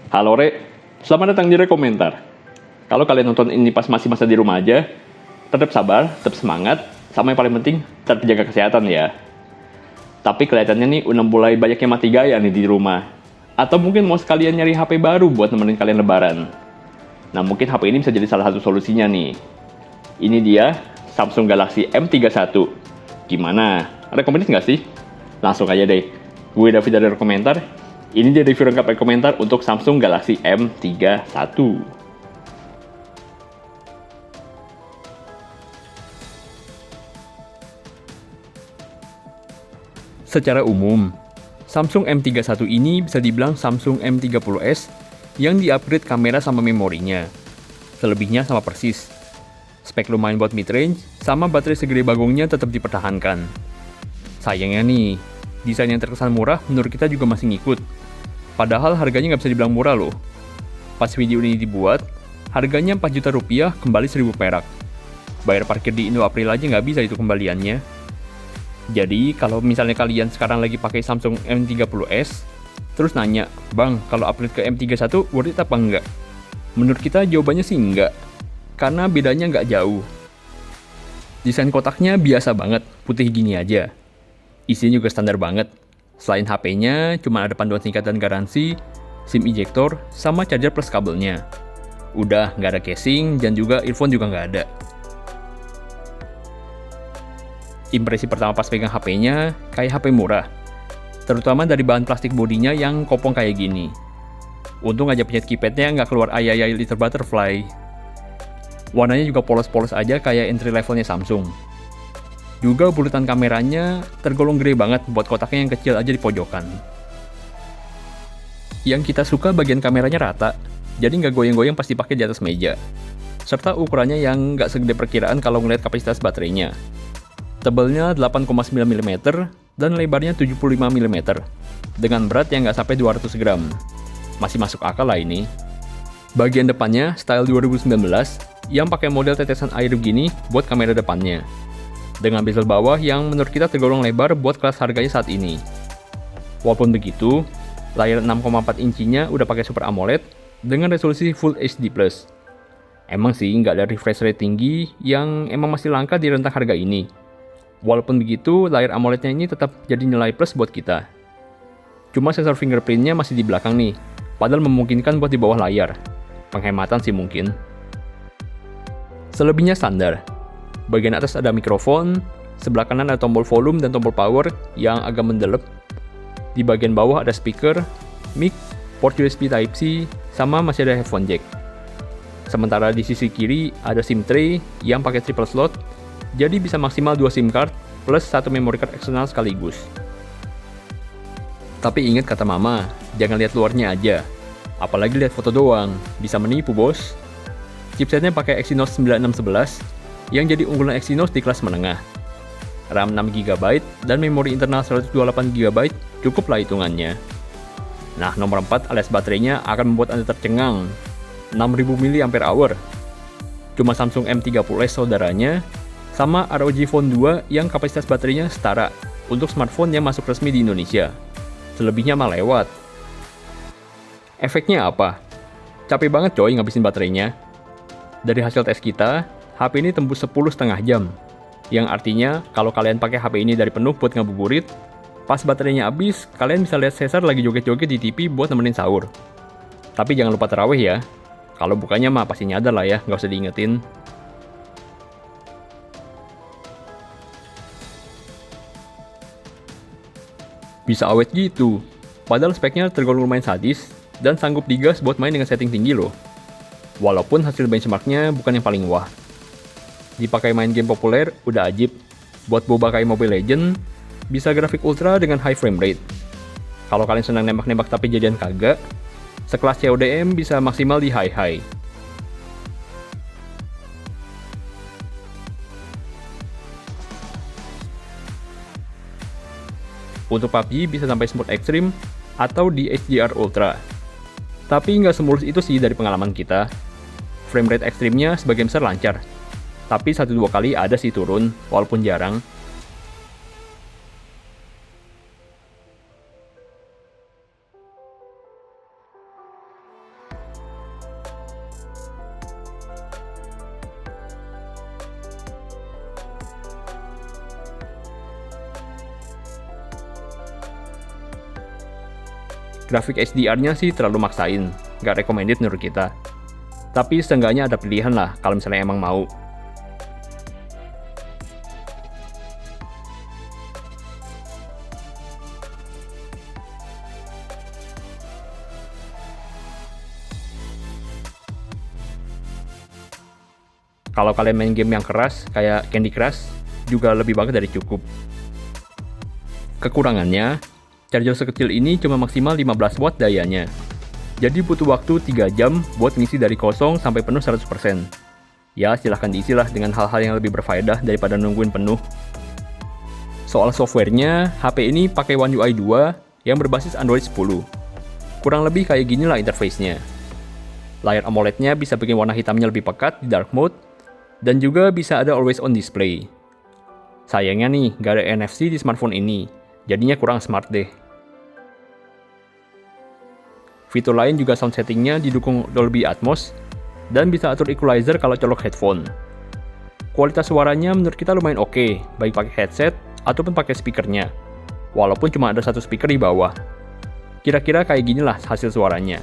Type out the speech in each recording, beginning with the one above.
Halo Re, selamat datang di Rekomentar. Kalau kalian nonton ini pas masih masa di rumah aja, tetap sabar, tetap semangat, sama yang paling penting, tetap jaga kesehatan ya. Tapi kelihatannya nih udah mulai banyak yang mati gaya nih di rumah. Atau mungkin mau sekalian nyari HP baru buat nemenin kalian lebaran. Nah mungkin HP ini bisa jadi salah satu solusinya nih. Ini dia, Samsung Galaxy M31. Gimana? Rekomendasi nggak sih? Langsung aja deh. Gue David dari Rekomentar. Ini dia review lengkap komentar untuk Samsung Galaxy M31. Secara umum, Samsung M31 ini bisa dibilang Samsung M30s yang di-upgrade kamera sama memorinya. Selebihnya sama persis. Spek lumayan buat mid-range, sama baterai segede bagongnya tetap dipertahankan. Sayangnya nih, desain yang terkesan murah menurut kita juga masih ngikut. Padahal harganya nggak bisa dibilang murah loh. Pas video ini dibuat, harganya 4 juta rupiah kembali 1.000 perak. Bayar parkir di Indo April aja nggak bisa itu kembaliannya. Jadi, kalau misalnya kalian sekarang lagi pakai Samsung M30s, terus nanya, Bang, kalau upgrade ke M31 worth it apa enggak? Menurut kita jawabannya sih enggak, karena bedanya nggak jauh. Desain kotaknya biasa banget, putih gini aja. Isinya juga standar banget. Selain HP-nya, cuma ada panduan singkat dan garansi, SIM ejector, sama charger plus kabelnya. Udah, nggak ada casing, dan juga earphone juga nggak ada. Impresi pertama pas pegang HP-nya, kayak HP murah. Terutama dari bahan plastik bodinya yang kopong kayak gini. Untung aja pencet keypadnya nggak keluar ayai little butterfly. Warnanya juga polos-polos aja kayak entry levelnya Samsung. Juga bulutan kameranya tergolong gede banget buat kotaknya yang kecil aja di pojokan. Yang kita suka bagian kameranya rata, jadi nggak goyang-goyang pas dipakai di atas meja. Serta ukurannya yang nggak segede perkiraan kalau ngeliat kapasitas baterainya. Tebelnya 8,9 mm dan lebarnya 75 mm, dengan berat yang nggak sampai 200 gram. Masih masuk akal lah ini. Bagian depannya style 2019 yang pakai model tetesan air begini buat kamera depannya. Dengan bezel bawah yang menurut kita tergolong lebar buat kelas harganya saat ini. Walaupun begitu, layar 6,4 inchinya udah pakai Super AMOLED dengan resolusi Full HD+. Emang sih nggak ada refresh rate tinggi yang emang masih langka di rentang harga ini. Walaupun begitu, layar AMOLED-nya ini tetap jadi nilai plus buat kita. Cuma sensor fingerprint-nya masih di belakang nih, padahal memungkinkan buat di bawah layar. Penghematan sih mungkin. Selebihnya standar. Bagian atas ada mikrofon, sebelah kanan ada tombol volume dan tombol power yang agak mendelep. Di bagian bawah ada speaker, mic, port USB Type-C, sama masih ada headphone jack. Sementara di sisi kiri ada SIM tray yang pakai triple slot, jadi bisa maksimal 2 SIM card plus 1 memory card eksternal sekaligus. Tapi ingat kata mama, jangan lihat luarnya aja. Apalagi lihat foto doang, bisa menipu bos. Chipsetnya pakai Exynos 9611, yang jadi unggulan Exynos di kelas menengah. RAM 6GB dan memori internal 128GB cukup lah hitungannya. Nah, nomor 4 alias baterainya akan membuat Anda tercengang. 6000 mAh. Cuma Samsung M30s saudaranya, sama ROG Phone 2 yang kapasitas baterainya setara untuk smartphone yang masuk resmi di Indonesia. Selebihnya mah lewat. Efeknya apa? Capek banget coy ngabisin baterainya. Dari hasil tes kita, HP ini tembus 10,5 jam. Yang artinya, kalau kalian pakai HP ini dari penuh buat ngabuburit, pas baterainya habis, kalian bisa lihat Cesar lagi joget-joget di TV buat nemenin sahur. Tapi jangan lupa tarawih ya. Kalau bukannya mah pasti nyadar lah ya, nggak usah diingetin. Bisa awet gitu. Padahal speknya tergolong lumayan sadis, dan sanggup digas buat main dengan setting tinggi loh. Walaupun hasil benchmarknya bukan yang paling wah. Dipakai main game populer, udah ajib. Buat boba kayak Mobile Legends, bisa grafik ultra dengan high frame rate. Kalau kalian senang nembak-nembak tapi jadian kagak, sekelas CODM bisa maksimal di high-high. Untuk PUBG bisa sampai smooth extreme atau di HDR Ultra. Tapi nggak semulus itu sih dari pengalaman kita. Frame rate ekstrimnya sebagian besar lancar. Tapi 1-2 kali ada sih turun, walaupun jarang. Grafik HDR-nya sih terlalu maksain, nggak recommended menurut kita. Tapi seenggaknya ada pilihan lah kalau misalnya emang mau. Kalau kalian main game yang keras, kayak Candy Crush, juga lebih bagus dari cukup. Kekurangannya, charger sekecil ini cuma maksimal 15 watt dayanya. Jadi butuh waktu 3 jam buat ngisi dari kosong sampai penuh 100%. Ya, silahkan diisilah dengan hal-hal yang lebih berfaedah daripada nungguin penuh. Soal softwarenya, HP ini pakai One UI 2 yang berbasis Android 10. Kurang lebih kayak gini lah interface-nya. Layar AMOLED-nya bisa bikin warna hitamnya lebih pekat di dark mode, dan juga bisa ada always on display. Sayangnya nih, gak ada NFC di smartphone ini, jadinya kurang smart deh. Fitur lain juga sound settingnya didukung Dolby Atmos, dan bisa atur equalizer kalau colok headphone. Kualitas suaranya menurut kita lumayan oke, baik pakai headset ataupun pakai speakernya, walaupun cuma ada satu speaker di bawah. Kira-kira kayak ginilah hasil suaranya.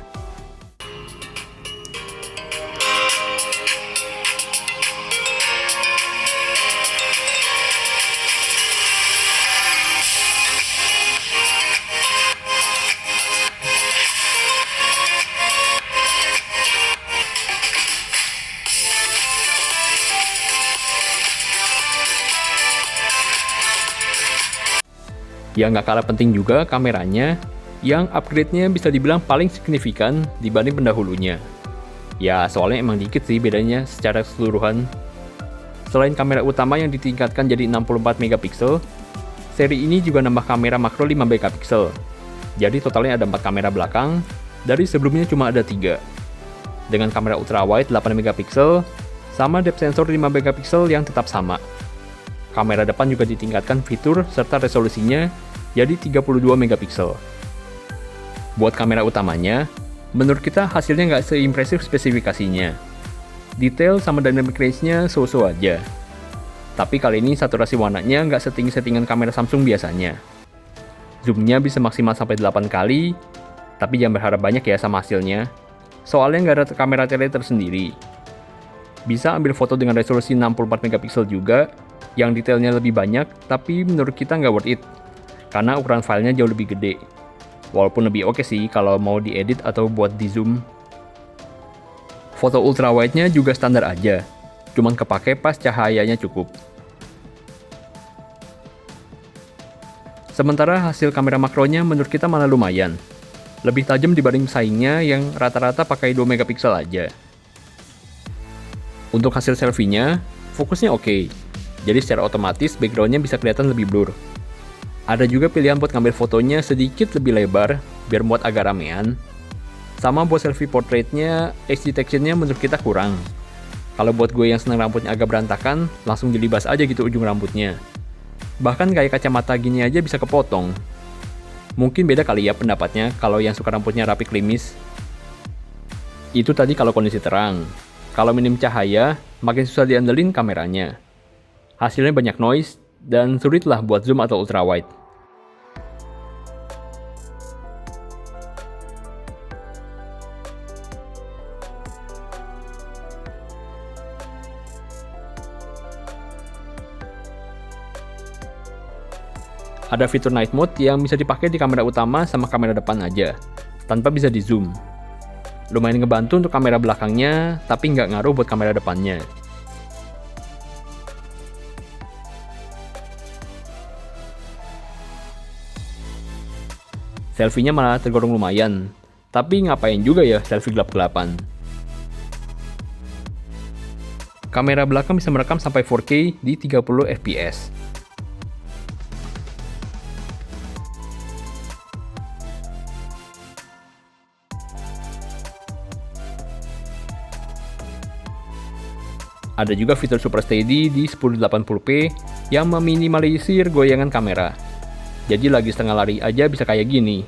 Yang nggak kalah penting juga kameranya, yang upgrade-nya bisa dibilang paling signifikan dibanding pendahulunya. Ya, soalnya emang dikit sih bedanya secara keseluruhan. Selain kamera utama yang ditingkatkan jadi 64 megapiksel, seri ini juga nambah kamera makro 5 megapiksel. Jadi totalnya ada 4 kamera belakang, dari sebelumnya cuma ada 3. Dengan kamera ultrawide 8 megapiksel, sama depth sensor 5 megapiksel yang tetap sama. Kamera depan juga ditingkatkan fitur serta resolusinya jadi 32 megapiksel. Buat kamera utamanya, menurut kita hasilnya nggak seimpresif spesifikasinya. Detail sama dynamic range-nya so-so aja. Tapi kali ini saturasi warnanya nggak setinggi settingan kamera Samsung biasanya. Zoom-nya bisa maksimal sampai 8 kali, tapi jangan berharap banyak ya sama hasilnya. Soalnya nggak ada kamera tele tersendiri. Bisa ambil foto dengan resolusi 64 megapiksel juga, yang detailnya lebih banyak, tapi menurut kita nggak worth it, karena ukuran filenya jauh lebih gede. Walaupun lebih oke sih kalau mau diedit atau buat di zoom. Foto ultrawide-nya juga standar aja, cuman kepake pas cahayanya cukup. Sementara hasil kamera makronya menurut kita malah lumayan. Lebih tajam dibanding pesaingnya yang rata-rata pakai 2 megapiksel aja. Untuk hasil selfie-nya, fokusnya oke. Jadi secara otomatis background-nya bisa kelihatan lebih blur. Ada juga pilihan buat ngambil fotonya sedikit lebih lebar, biar muat agak ramean. Sama buat selfie portrait-nya, edge detection-nya menurut kita kurang. Kalau buat gue yang seneng rambutnya agak berantakan, langsung dilibas aja gitu ujung rambutnya. Bahkan kayak kacamata gini aja bisa kepotong. Mungkin beda kali ya pendapatnya kalau yang suka rambutnya rapi klimis. Itu tadi kalau kondisi terang. Kalau minim cahaya, makin susah diandelin kameranya. Hasilnya banyak noise, dan sulitlah buat zoom atau ultrawide. Ada fitur night mode yang bisa dipakai di kamera utama sama kamera depan aja, tanpa bisa di zoom. Lumayan ngebantu untuk kamera belakangnya, tapi nggak ngaruh buat kamera depannya. Selfie-nya malah tergolong lumayan, tapi ngapain juga ya selfie gelap-gelapan. Kamera belakang bisa merekam sampai 4K di 30 fps. Ada juga fitur Super Steady di 1080p yang meminimalisir goyangan kamera. Jadi lagi setengah lari aja bisa kayak gini.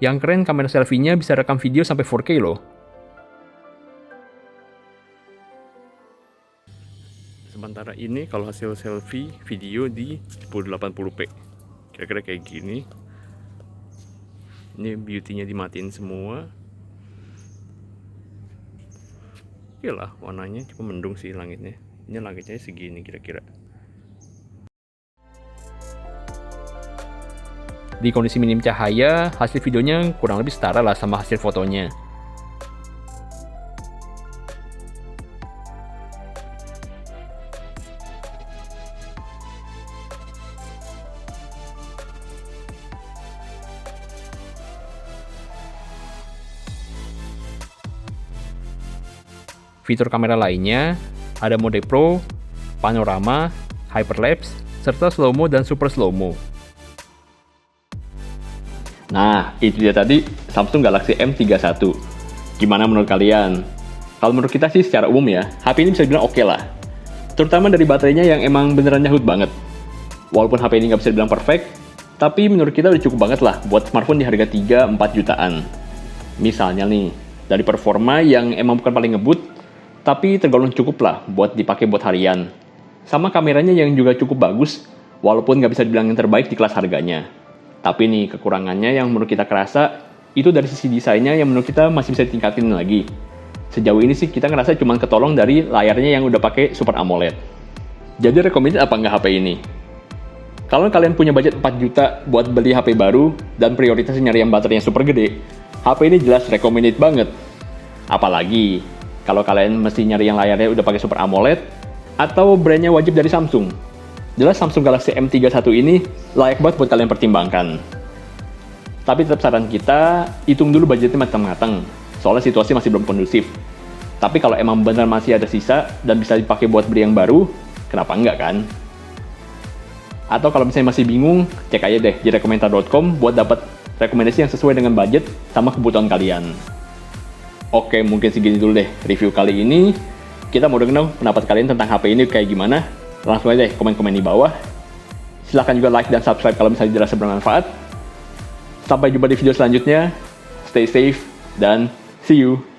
Yang keren kamera selfie-nya bisa rekam video sampai 4K loh. sementara ini kalau hasil selfie video di 1080p kira-kira kayak gini. Ini beauty-nya dimatiin semua. Oke lah, warnanya cuma mendung sih langitnya. Ini langitnya segini kira-kira. Di kondisi minim cahaya, hasil videonya kurang lebih setara lah sama hasil fotonya. Fitur kamera lainnya ada mode Pro, panorama, hyperlapse, serta slow-mo dan super slow-mo. Nah, itu dia tadi Samsung Galaxy M31. Gimana menurut kalian? Kalau menurut kita sih secara umum ya, HP ini bisa dibilang oke lah. Terutama dari baterainya yang emang beneran nyahut banget. Walaupun HP ini nggak bisa dibilang perfect, tapi menurut kita udah cukup banget lah buat smartphone di harga 3-4 jutaan. Misalnya nih, dari performa yang emang bukan paling ngebut, tapi tergolong cukup lah buat dipakai buat harian. Sama kameranya yang juga cukup bagus, walaupun nggak bisa dibilang yang terbaik di kelas harganya. Tapi nih, kekurangannya yang menurut kita kerasa, itu dari sisi desainnya yang menurut kita masih bisa ditingkatin lagi. Sejauh ini sih kita ngerasa cuma ketolong dari layarnya yang udah pakai Super AMOLED. Jadi recommended apa nggak HP ini? Kalau kalian punya budget 4 juta buat beli HP baru, dan prioritasnya nyari yang baterainya super gede, HP ini jelas recommended banget. Apalagi kalau kalian mesti nyari yang layarnya udah pakai Super AMOLED, atau brandnya wajib dari Samsung. Jelas Samsung Galaxy M31 ini layak banget buat kalian pertimbangkan. Tapi tetap saran kita, hitung dulu budgetnya matang-matang, soalnya situasi masih belum kondusif. Tapi kalau emang benar masih ada sisa, dan bisa dipakai buat beli yang baru, kenapa enggak kan? Atau kalau misalnya masih bingung, cek aja deh di rekomentar.com buat dapat rekomendasi yang sesuai dengan budget sama kebutuhan kalian. Oke, mungkin segini dulu deh review kali ini. Kita mau dengar pendapat kalian tentang HP ini kayak gimana. Langsung aja deh komen-komen di bawah. Silahkan juga like dan subscribe kalau misalnya dirasa bermanfaat. Sampai jumpa di video selanjutnya. Stay safe dan see you.